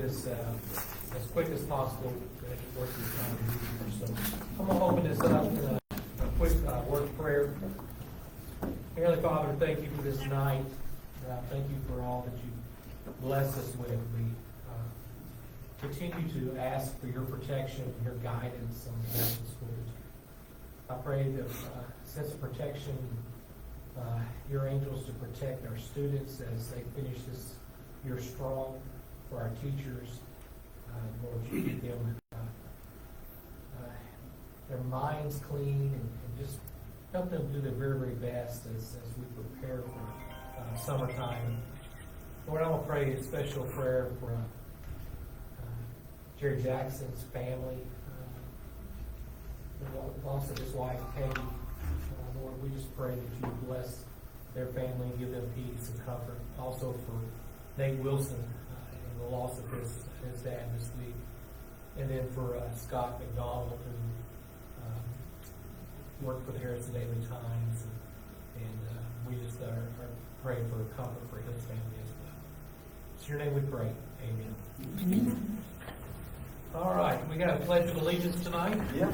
this as quick as possible to make it worth your time to be here. So I'm going to open this up in a quick word of prayer. Heavenly Father, thank you for this night. Thank you for all that you bless us with. We continue to ask for your protection and your guidance on the national schools. I pray that sense of protection, your angels to protect our students as they finish this year strong, for our teachers. Lord, you keep them their minds clean and just help them do their very, very best as we prepare for summertime. Lord, I will pray a special prayer for Jerry Jackson's family, the loss of his wife, Peggy. Lord, we just pray that you bless their family and give them peace and comfort. Also for Nate Wilson and the loss of his dad this week. And then for Scott McDonald, who worked for the Harrison Daily Times. And we just are praying for comfort for his family as well. It's your name we pray. Amen. Amen. All right, we got a pledge of allegiance tonight. Yeah.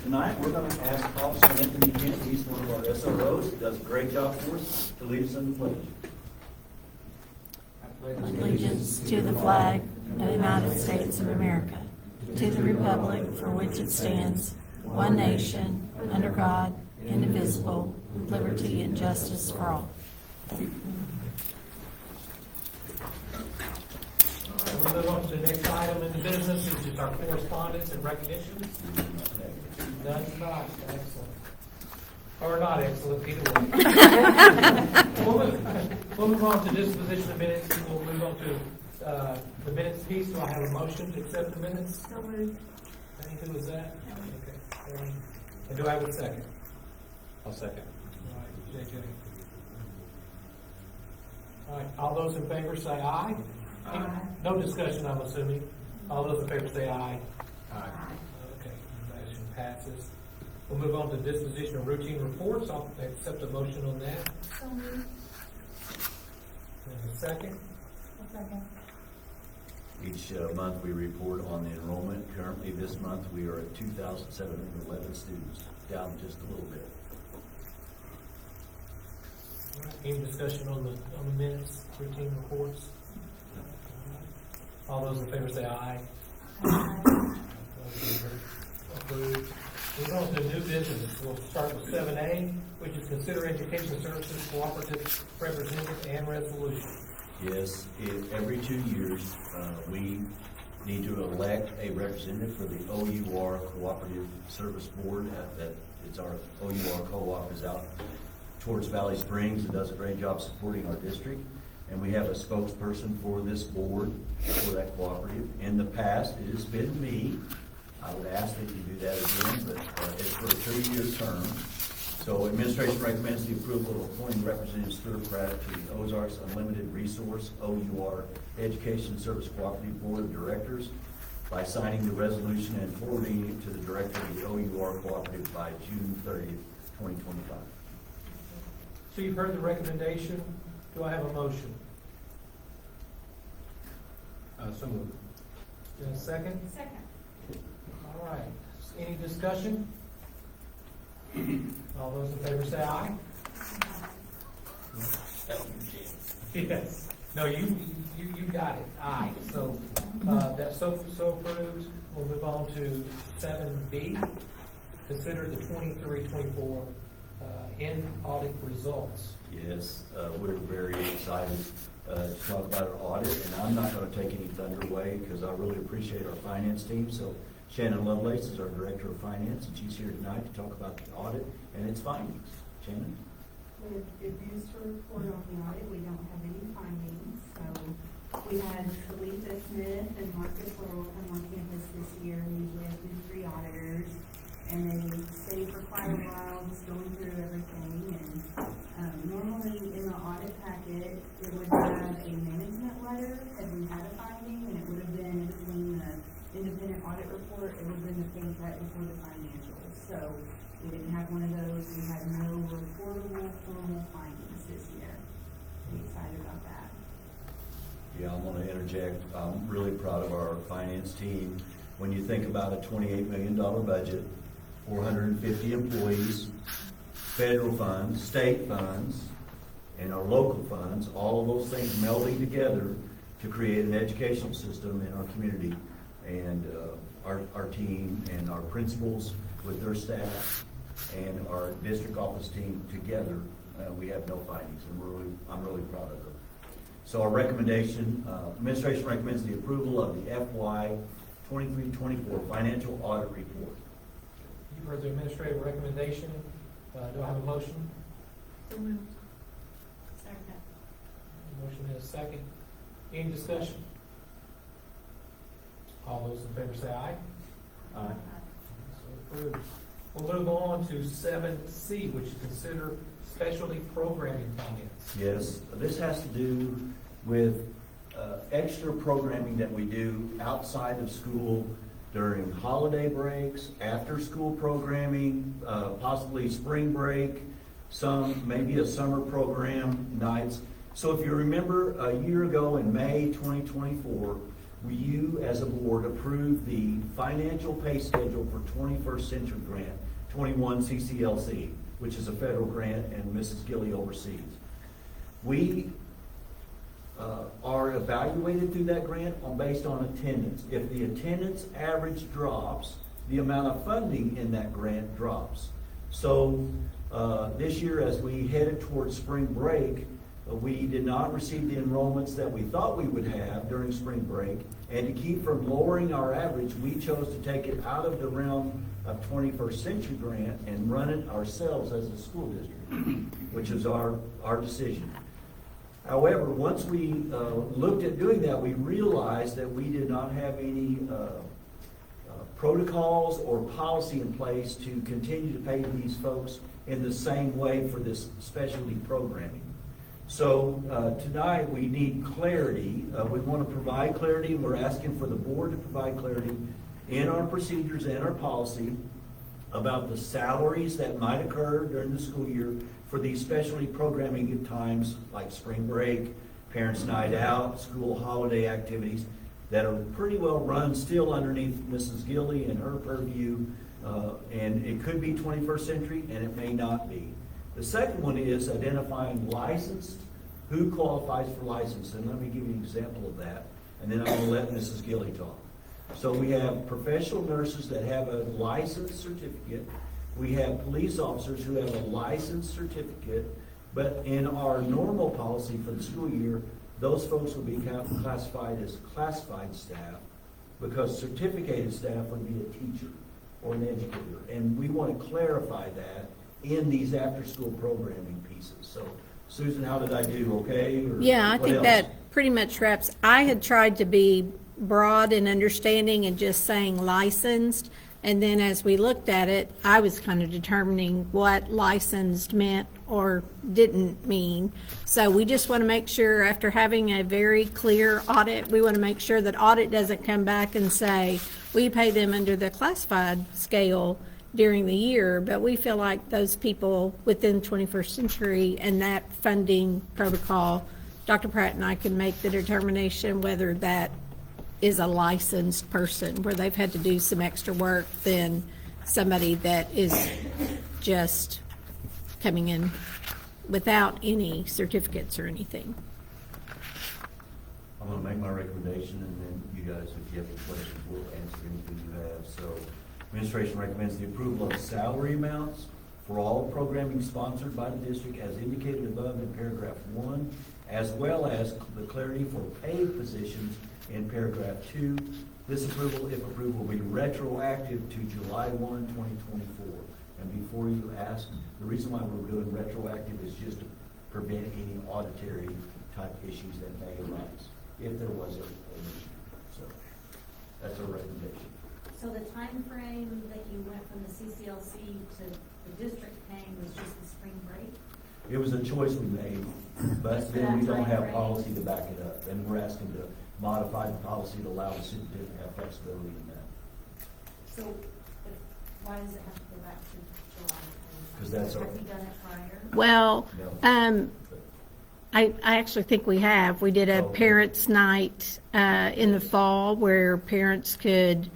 Tonight we're going to ask Officer Anthony Kent, he's one of our SROs, does a great job for us, to lead us in the pledge. Allegiance to the flag of the United States of America, to the republic for which it stands, one nation, under God, indivisible, with liberty and justice for all. We'll move on to the next item in the business, which is our correspondence and recognitions. None tonight. Excellent. Or not excellent, either way. We'll move on to disposition of minutes. We'll move on to the minutes piece. Do I have a motion to accept the minutes? So moved. Who was that? Okay. And do I have a second? I'll second. All right, JJ. All right, all those in favor say aye. Aye. No discussion, I'm assuming. All those in favor say aye. Aye. Okay, motion passes. We'll move on to disposition of routine reports. I'll accept a motion on that. So moved. And a second. A second. Each month we report on the enrollment. Currently this month we are at 2,711 students, down just a little bit. All right, any discussion on the minutes, routine reports? All those in favor say aye. Aye. Approved. We're on to new business. We'll start with 7A, which is consider education services cooperative representative and resolution. Yes, every 2 years we need to elect a representative for the OUR Cooperative Service Board. It's our OUR co-op is out towards Valley Springs and does a great job supporting our district. And we have a spokesperson for this board for that cooperative. In the past, it has been me. I would ask that you do that again, but it's for a 3-year term. So administration recommends the approval of appointing Representative Stuart Pratt to the Ozarks Unlimited Resource OUR Education Service Cooperative Board of Directors by signing the resolution and forwarding it to the director of the OUR Cooperative by June 30th, 2025. So you've heard the recommendation. Do I have a motion? So moved. In a second? Second. All right. Any discussion? All those in favor say aye. Yes. No, you got it. Aye. So that's so approved. We'll move on to 7B. Consider the 23-24 end audit results. Yes, we're very excited to talk about our audit, and I'm not going to take any thunder away because I really appreciate our finance team. So Shannon Lovelace is our Director of Finance, and she's here tonight to talk about the audit and its findings. Shannon? We have good news to report on the audit. We don't have any findings. So we had Felicia Smith and Marcus Little come on campus this year. We usually have 3 auditors. And they stayed for quite a while, just going through everything. And normally in the audit packet, it would have a management letter had we had a finding, and it would have been between the independent audit report. It would have been the page right before the financials. So we didn't have one of those. We had no reportable formal findings this year. Pretty excited about that. Yeah, I'm gonna interject. I'm really proud of our finance team. When you think about a $28 million budget, 450 employees, federal funds, state funds, and our local funds, all of those things melding together to create an educational system in our community. And our team and our principals with their staff and our district office team together, we have no findings, and I'm really proud of them. So our recommendation, administration recommends the approval of the FY 23-24 financial audit report. You've heard the administrative recommendation. Do I have a motion? So moved. Second. Motion is second. Any discussion? All those in favor say aye. Aye. So approved. We'll move on to 7C, which is consider specialty programming finance. Yes, this has to do with extra programming that we do outside of school during holiday breaks, after-school programming, possibly spring break, maybe a summer program nights. So if you remember, a year ago in May 2024, you as a board approved the financial pay schedule for 21st Century Grant, 21 CCLC, which is a federal grant and Mrs. Gilly oversees. We are evaluated through that grant based on attendance. If the attendance average drops, the amount of funding in that grant drops. So this year, as we headed towards spring break, we did not receive the enrollments that we thought we would have during spring break. And to keep from lowering our average, we chose to take it out of the realm of 21st Century Grant and run it ourselves as a school district, which is our decision. However, once we looked at doing that, we realized that we did not have any protocols or policy in place to continue to pay these folks in the same way for this specialty programming. So tonight we need clarity. We want to provide clarity. We're asking for the board to provide clarity in our procedures and our policy about the salaries that might occur during the school year for these specialty programming at times like spring break, parents' night out, school holiday activities that are pretty well run still underneath Mrs. Gilly and her purview. And it could be 21st century and it may not be. The second one is identifying licensed, who qualifies for license. And let me give you an example of that. And then I'm going to let Mrs. Gilly talk. So we have professional nurses that have a licensed certificate. We have police officers who have a licensed certificate. But in our normal policy for the school year, those folks will be classified as classified staff because certificated staff would be a teacher or an educator. And we want to clarify that in these after-school programming pieces. So, Susan, how did I do? Okay? Or Yeah, I what think else? that pretty much wraps. I had tried to be broad and understanding and just saying licensed. And then as we looked at it, I was kind of determining what licensed meant or didn't mean. So we just want to make sure, after having a very clear audit, we want to make sure that audit doesn't come back and say, we pay them under the classified scale during the year, but we feel like those people within 21st century and that funding protocol, Dr. Pratt and I can make the determination whether that is a licensed person, where they've had to do some extra work than somebody that is just coming in without any certificates or anything. I'm going to make my recommendation, and then you guys, if you have any questions, will answer anything you have. So, administration recommends the approval of salary amounts for all programming sponsored by the district as indicated above in paragraph 1, as well as the clarity for paid positions in paragraph 2. This approval, if approved, will be retroactive to July 1, 2024. And before you ask, the reason why we're doing retroactive is just to prevent any auditory type issues that may arise, if there was an issue. So that's our recommendation. So the time frame that you went from the CCLC to the district paying was just the spring break? It was a choice we made, but then we don't have policy to back it up. And we're asking to modify the policy to allow the superintendent to have flexibility in that. So why does it have to go back to July? 'Cause that's our- Have you done it prior? Well, No. I actually think we have. We did a Oh. parents' night in the fall where parents could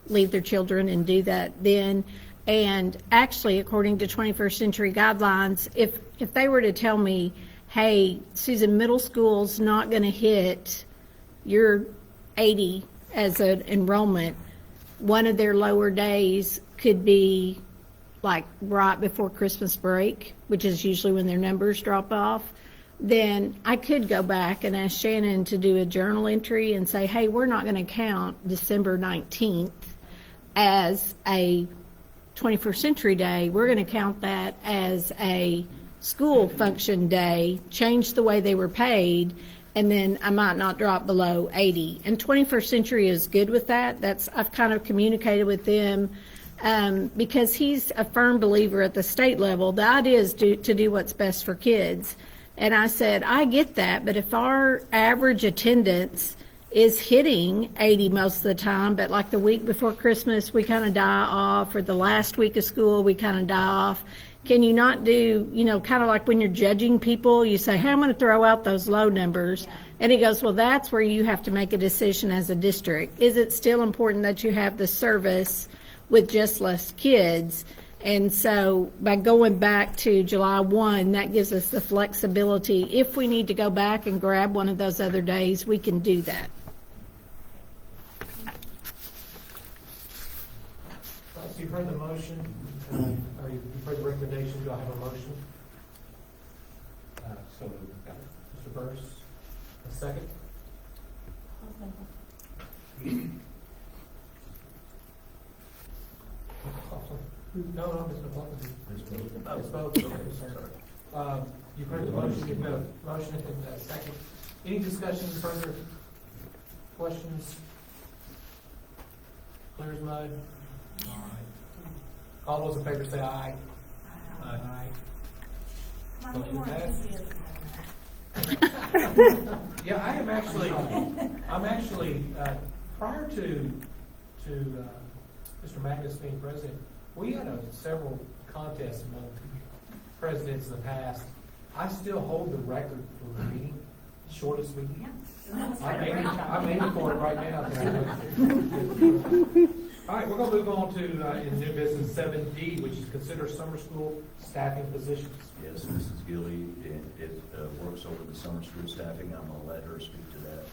leave their children and do that then. And actually, according to 21st century guidelines, if they were to tell me, hey, Susan, middle school's not going to hit your 80 as an enrollment, one of their lower days could be like right before Christmas break, which is usually when their numbers drop off, then I could go back and ask Shannon to do a journal entry and say, hey, we're not going to count December 19th as a 21st century day. We're going to count that as a school function day, change the way they were paid, and then I might not drop below 80. And 21st century is good with that. I've kind of communicated with them because he's a firm believer at the state level. The idea is to do what's best for kids. And I said, I get that, but if our average attendance is hitting 80 most of the time, but like the week before Christmas, we kind of die off, or the last week of school, we kind of die off. Can you not do, kind of like when you're judging people, you say, hey, I'm going to throw out those low numbers. And he goes, well, that's where you have to make a decision as a district. Is it still important that you have the service with just less kids? And so by going back to July 1, that gives us the flexibility. If we need to go back and grab one of those other days, we can do that. So you've heard the motion, or you've heard the recommendation. Do I have a motion? So moved. Got it. Mr. Burris, a second? No, Mr. Buckley. It's both. Okay, sorry. You've heard the motion, you've got a motion and a second. Any discussion, further questions? Clear as mud? All right. All those in favor say aye. Aye. Motion passed. Yeah, I'm actually, prior to Mr. Magnus being president, we had several contests among presidents in the past. I still hold the record for the meeting, shortest meeting. I'm aiming for it right now. All right, we're going to move on to, in new business 7D, which is consider summer school staffing positions. Yes, Mrs. Gilly, it works over the summer school staffing. I'm going to let her speak to that.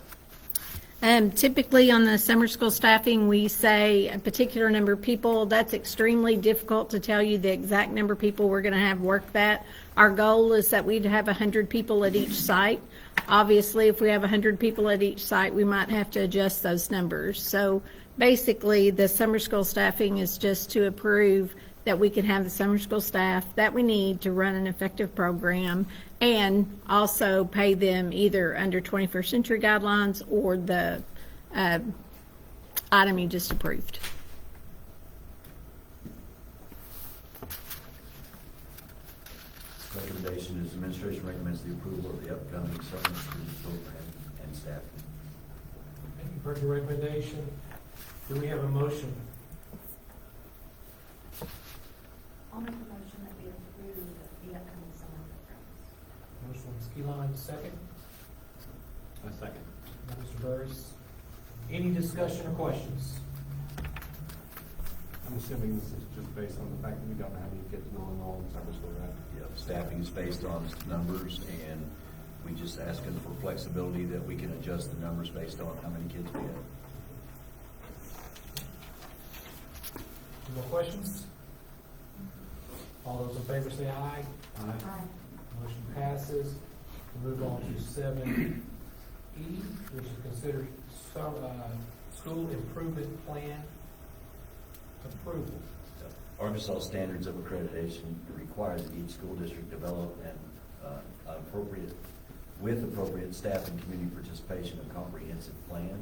Typically on the summer school staffing, we say a particular number of people. That's extremely difficult to tell you the exact number of people we're going to have work that. Our goal is that we'd have 100 people at each site. Obviously, if we have 100 people at each site, we might have to adjust those numbers. So basically, the summer school staffing is just to approve that we can have the summer school staff that we need to run an effective program, and also pay them either under 21st century guidelines or the item you just approved. Recommendation is administration recommends the approval of the upcoming summer school program and staffing. You've heard the recommendation. Do we have a motion? I'll make a motion that we approve the upcoming summer programs. Motion from Ms. Keeline, second. A second. By Mr. Burris. Any discussion or questions? I'm assuming this is just based on the fact that we don't have any kids non-enrolled in summer school, right? Yeah, staffing is based on numbers, and we just asking for flexibility that we can adjust the numbers based on how many kids we have. Any more questions? All those in favor say aye. Aye. Motion passes. We'll move on to 7E, which is considered school improvement plan approval. Arkansas standards of accreditation require that each school district develop an appropriate staff and community participation, a comprehensive plan.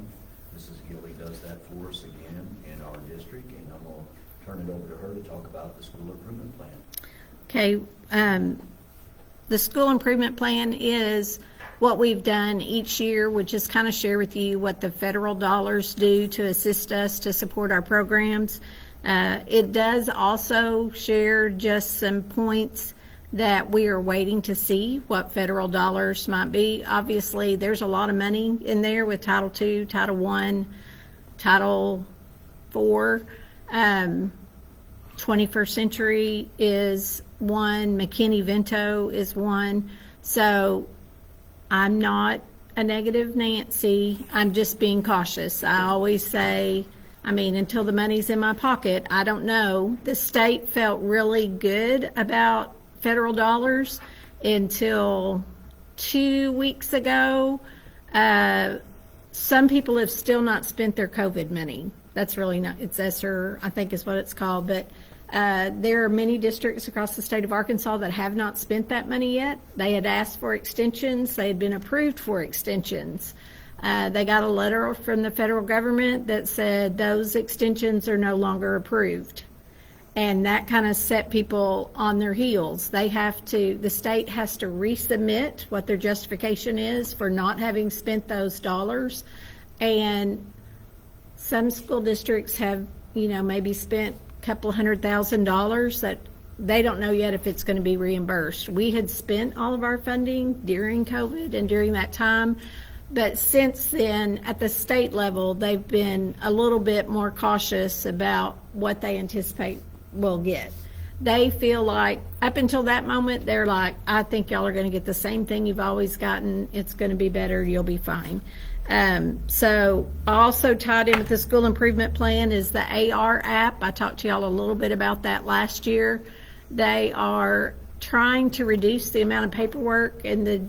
Mrs. Gilly does that for us again in our district, and I'm going to turn it over to her to talk about the school improvement plan. Okay, the school improvement plan is what we've done each year, which is kind of share with you what the federal dollars do to assist us to support our programs. It does also share just some points that we are waiting to see what federal dollars might be. Obviously, there's a lot of money in there with Title II, Title I, Title IV. 21st Century is one, McKinney-Vento is one. So I'm not a negative Nancy. I'm just being cautious. I always say, I mean, until the money's in my pocket, I don't know. The state felt really good about federal dollars until 2 weeks ago. Some people have still not spent their COVID money. That's really not, it's ESSER, I think is what it's called. But there are many districts across the state of Arkansas that have not spent that money yet. They had asked for extensions. They had been approved for extensions. They got a letter from the federal government that said those extensions are no longer approved. And that kind of set people on their heels. The state has to resubmit what their justification is for not having spent those dollars. And some school districts have, maybe spent a couple $100,000 that they don't know yet if it's going to be reimbursed. We had spent all of our funding during COVID and during that time. But since then, at the state level, they've been a little bit more cautious about what they anticipate we'll get. They feel like, up until that moment, they're like, I think y'all are going to get the same thing you've always gotten. It's going to be better. You'll be fine. So also tied in with the school improvement plan is the AR app. I talked to y'all a little bit about that last year. They are trying to reduce the amount of paperwork and the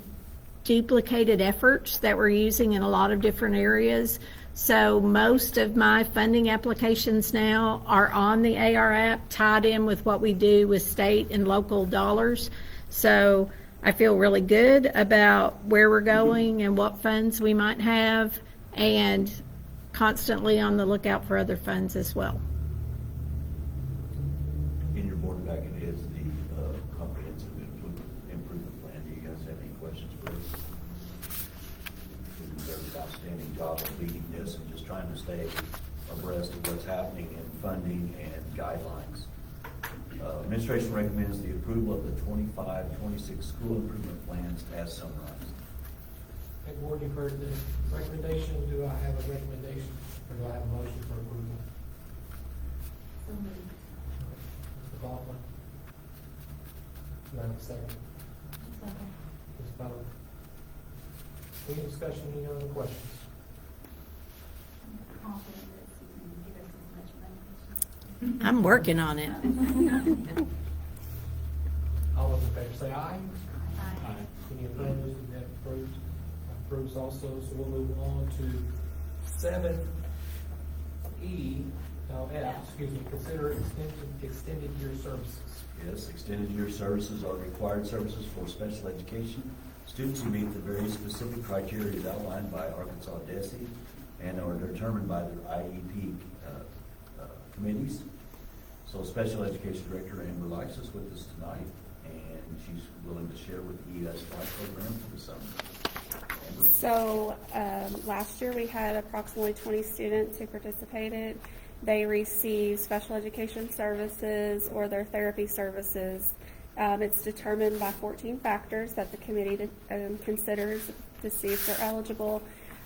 duplicated efforts that we're using in a lot of different areas. So most of my funding applications now are on the AR app, tied in with what we do with state and local dollars. So I feel really good about where we're going and what funds we might have, and constantly on the lookout for other funds as well. In your board packet is the comprehensive improvement plan. Do you guys have any questions for us? You've done an outstanding job of leading this and just trying to stay abreast of what's happening in funding and guidelines. Administration recommends the approval of the 25-26 school improvement plans as summarized. Okay, board, you've heard the recommendation. Do I have a recommendation, or do I have a motion for approval? So moved. Mr. Baldwin? Do I have a second? Second. Ms. Bowden? Any discussion, any other questions? I'm confident that Susan can give us as much money as she. I'm working on it. All those in favor say aye. Aye. Any opposed? We have approved. Approves also, so we'll move on to 7E, excuse me, consider extended year services. Yes, extended year services are required services for special education students who meet the very specific criteria outlined by Arkansas DESE and are determined by their IEP committees. So Special Education Director Amber Likes is with us tonight, and she's willing to share with the ES Flight Program for the summer. Amber? So last year we had approximately 20 students who participated. They received special education services or their therapy services. It's determined by 14 factors that the committee considers to see if they're eligible.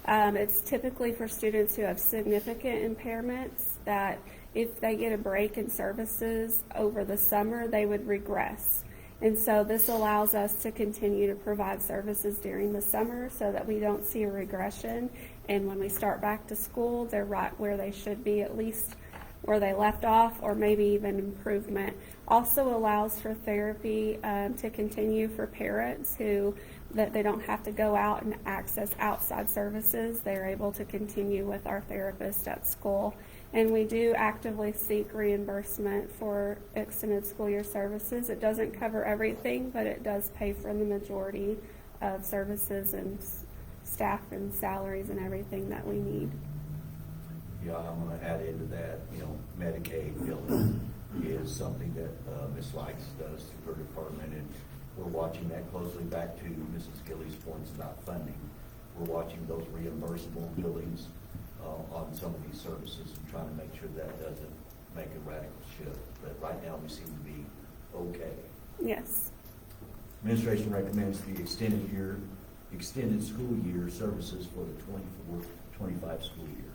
It's typically for students who have significant impairments that if they get a break in services over the summer, they would regress. And so this allows us to continue to provide services during the summer so that we don't see a regression. And when we start back to school, they're right where they should be, at least where they left off, or maybe even improvement. Also allows for therapy to continue for parents who that they don't have to go out and access outside services. They're able to continue with our therapist at school. And we do actively seek reimbursement for extended school year services. It doesn't cover everything, but it does pay for the majority of services and staff and salaries and everything that we need. Yeah, I'm gonna add into that, Medicaid billing is something that Ms. Likes does through her department, and we're watching that closely. Back to Mrs. Gillies' points about funding. We're watching those reimbursable billings on some of these services and trying to make sure that doesn't make a radical shift. But right now we seem to be okay. Yes. Administration recommends the extended school year services for the 24-25 school year.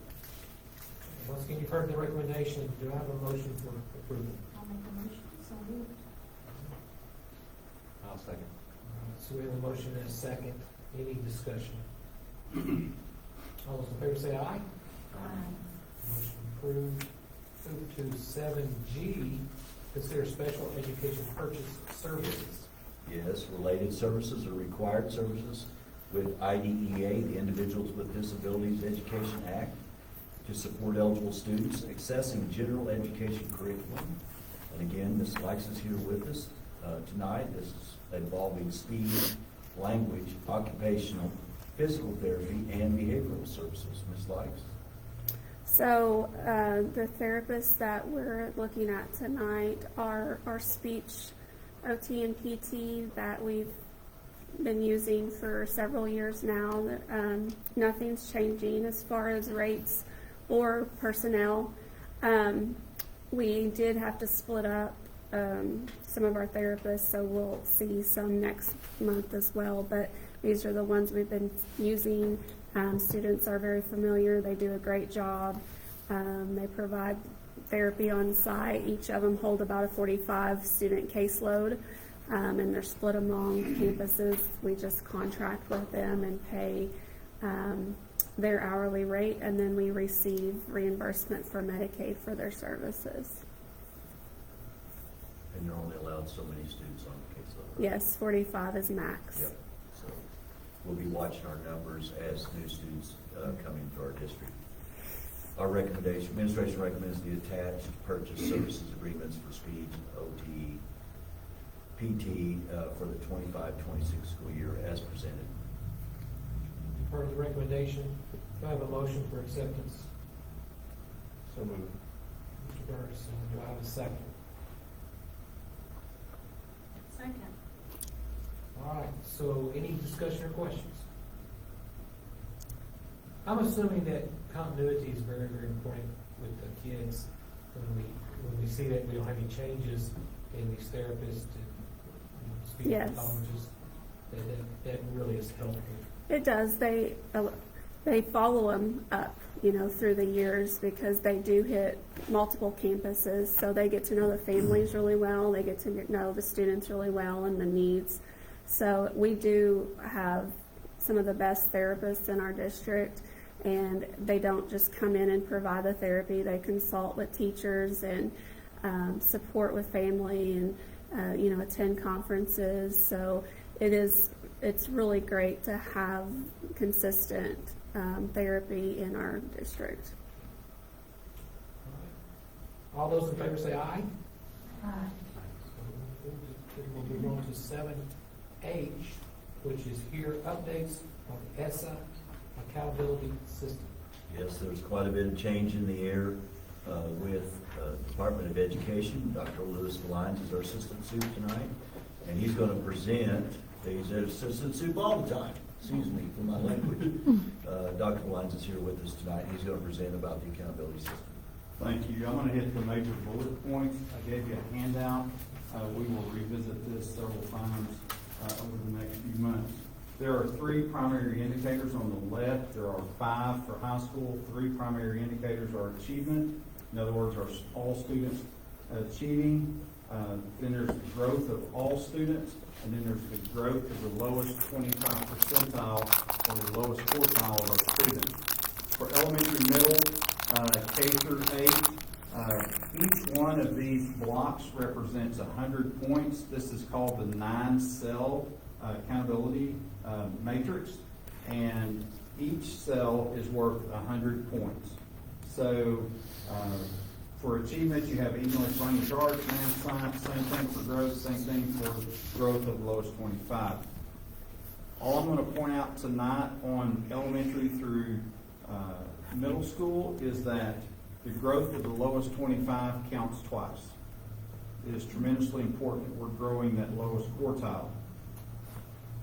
Once again, you've heard the recommendation. Do I have a motion for approval? I'll make a motion, so moved. I'll second. So we have a motion and a second. Any discussion? All those in favor say aye. Motion approved. Move to 7G, consider special education purchase services. Yes, related services are required services with IDEA, the Individuals with Disabilities Education Act, to support eligible students accessing general education curriculum. And again, Ms. Likes is here with us tonight. This is involving speech, language, occupational, physical therapy, and behavioral services. Ms. Likes? So the therapists that we're looking at tonight are our speech OT and PT that we've been using for several years now. Nothing's changing as far as rates or personnel. We did have to split up some of our therapists, so we'll see some next month as well, but these are the ones we've been using. Students are very familiar. They do a great job. They provide therapy on site. Each of them hold about a 45 student caseload, and they're split among campuses. We just contract with them and pay their hourly rate, and then we receive reimbursement for Medicaid for their services. And you're only allowed so many students on the caseload. Yes, 45 is max. Yep. So we'll be watching our numbers as new students come into our district. Our recommendation, administration recommends the attached purchase services agreements for speech, OT, PT for the 25-26 school year as presented. You've heard the recommendation. Do I have a motion for acceptance? So moved. Mr. Burris, do I have a second? Second. All right, so any discussion or questions? I'm assuming that continuity is very, very important with the kids. When we see that we don't have any changes in these therapists and speech Yes. pathologists, that really is helpful. It does. They follow them up, through the years because they do hit multiple campuses. So they get to know the families really well. They get to know the students really well and the needs. So we do have some of the best therapists in our district, and they don't just come in and provide the therapy. They consult with teachers and support with family and attend conferences. So it's really great to have consistent therapy in our district. All those in favor say aye. Aye. We'll move on to 7H, which is here updates on ESSA accountability system. Yes, there's quite a bit of change in the air with Department of Education. Dr. Lewis Lyons is our assistant soup tonight, and he's going to present. He's an assistant soup all the time. Excuse me for my language. Dr. Lyons is here with us tonight. He's going to present about the accountability system. Thank you. I'm going to hit the major bullet points. I gave you a handout. We will revisit this several times over the next few months. There are 3 primary indicators on the left. There are 5 for high school. 3 primary indicators are achievement. In other words, are all students achieving. Then there's the growth of all students, and then there's the growth of the lowest 25 percentile or the lowest quartile of our students. For elementary, middle, K through 8, each one of these blocks represents 100 points. This is called the 9-cell accountability matrix, and each cell is worth 100 points. So for achievement, you have English language arts, math, science, same thing for growth, same thing for growth of the lowest 25. All I'm going to point out tonight on elementary through middle school is that the growth of the lowest 25 counts twice. It is tremendously important that we're growing that lowest quartile.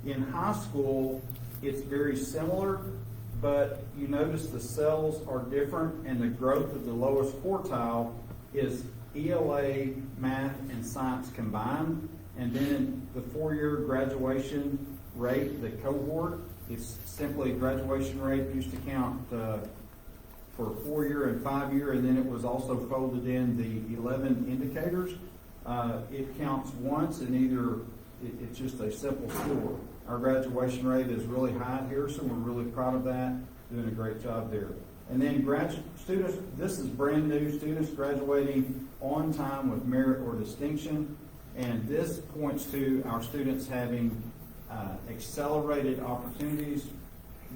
In high school, it's very similar, but you notice the cells are different, and the growth of the lowest quartile is ELA, math, and science combined, And then the four-year graduation rate, the cohort, it's simply graduation rate used to count for 4-year and 5-year, and then it was also folded in the 11 indicators. It counts once, and it's just a simple score. Our graduation rate is really high here, so we're really proud of that, doing a great job there. And then students, this is brand new, students graduating on time with merit or distinction, and this points to our students having accelerated opportunities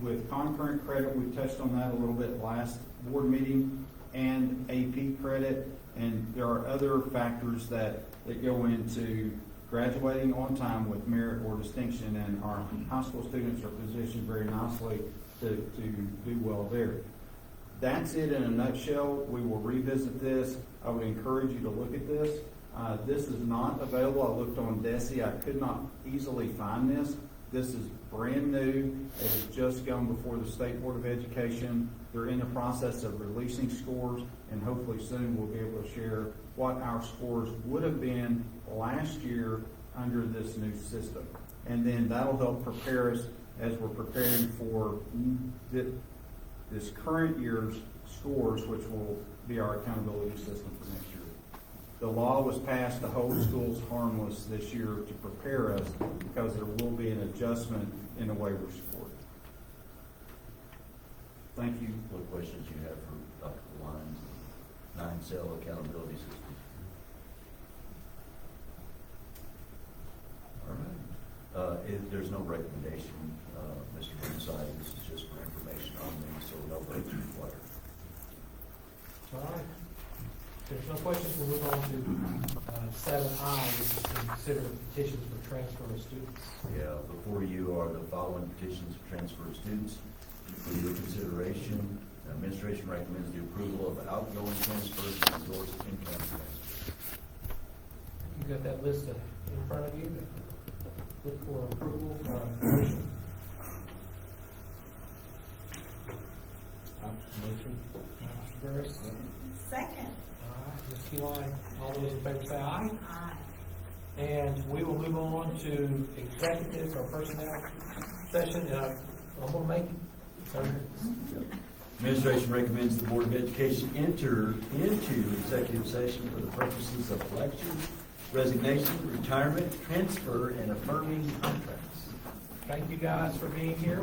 with concurrent credit. We touched on that a little bit last board meeting, and AP credit, and there are other factors that go into graduating on time with merit or distinction, and our high school students are positioned very nicely to do well there. That's it in a nutshell. We will revisit this. I would encourage you to look at this. This is not available. I looked on DESE. I could not easily find this. This is brand new. It has just gone before the State Board of Education. They're in the process of releasing scores, and hopefully soon we'll be able to share what our scores would have been last year under this new system. And then that'll help prepare us as we're preparing for this current year's scores, which will be our accountability system for next year. The law was passed to hold schools harmless this year to prepare us, because there will be an adjustment in the way we're scored. Thank you. What questions you have for Dr. Lyons, 9-cell accountability system? All right. There's no recommendation, Mr. Burnside. This is just for information only, so no votes required. All right. If there's no questions, we'll move on to 7I, which is to consider petitions for transfer of students. Yeah, before you are the following petitions for transfer of students. For your consideration, the administration recommends the approval of outgoing transfers and endorse income transfers. You got that list in front of you. Look for approval for motion. Motion. Mr. Burris. Second. All right, Ms. Keyline, all those in favor say aye. Aye. And we will move on to executive or personnel session. I'm going to make it. Administration recommends the Board of Education enter into executive session for the purposes of election, resignation, retirement, transfer, and affirming contracts. Thank you guys for being here.